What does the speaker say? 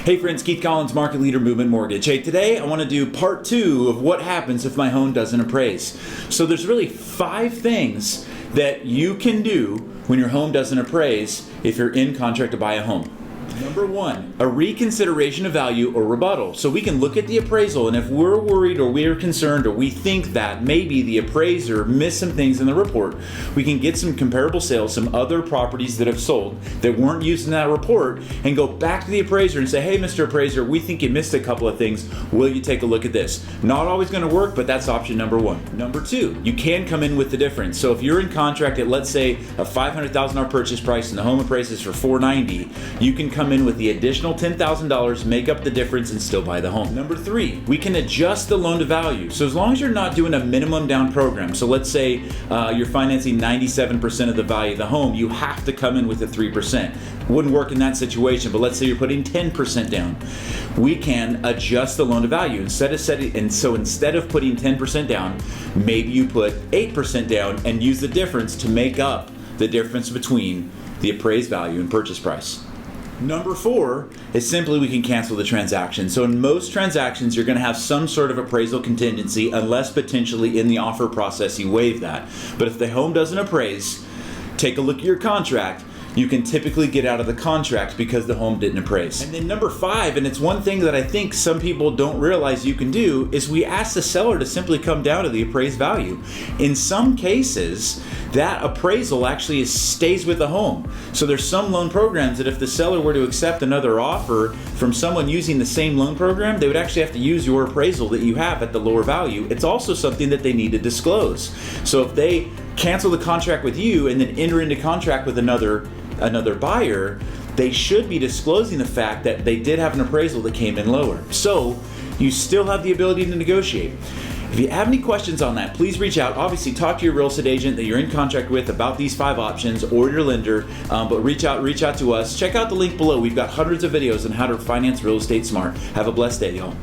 Hey friends, Keith Collins, Market Leader Movement Mortgage. Hey, today I want to do part 2 of what happens if my home doesn't appraise. So there's really 5 things that you can do when your home doesn't appraise if you're in contract to buy a home. Number 1, a reconsideration of value or rebuttal. So we can look at the appraisal, and if we're worried or we're concerned or we think that maybe the appraiser missed some things in the report, we can get some comparable sales, some other properties that have sold that weren't used in that report, and go back to the appraiser and say, hey, Mr. Appraiser, we think you missed a couple of things. Will you take a look at this? Not always going to work, but that's option number 1. Number 2, you can come in with the difference. So if you're in contract at, let's say, a $500,000 purchase price and the home appraises for $490,000, you can come in with the additional $10,000, make up the difference, and still buy the home. Number 3, we can adjust the loan to value. So as long as you're not doing a minimum down program, so let's say you're financing 97% of the value of the home, you have to come in with a 3%. Wouldn't work in that situation, but let's say you're putting 10% down. We can adjust the loan to value. Instead of putting 10% down, maybe you put 8% down and use the difference to make up the difference between the appraised value and purchase price. Number 4 is simply we can cancel the transaction. So in most transactions, you're going to have some sort of appraisal contingency unless potentially in the offer process you waive that. But if the home doesn't appraise, take a look at your contract. You can typically get out of the contract because the home didn't appraise. And then number 5, and it's one thing that I think some people don't realize you can do, is we ask the seller to simply come down to the appraised value. In some cases, that appraisal actually stays with the home. So there's some loan programs that if the seller were to accept another offer from someone using the same loan program, they would actually have to use your appraisal that you have at the lower value. It's also something that they need to disclose. So if they cancel the contract with you and then enter into contract with another buyer, they should be disclosing the fact that they did have an appraisal that came in lower. So you still have the ability to negotiate. If you have any questions on that, please reach out. Obviously, talk to your real estate agent that you're in contract with about these 5 options, or your lender, but reach out to us. Check out the link below. We've got hundreds of videos on how to finance real estate smart. Have a blessed day, y'all.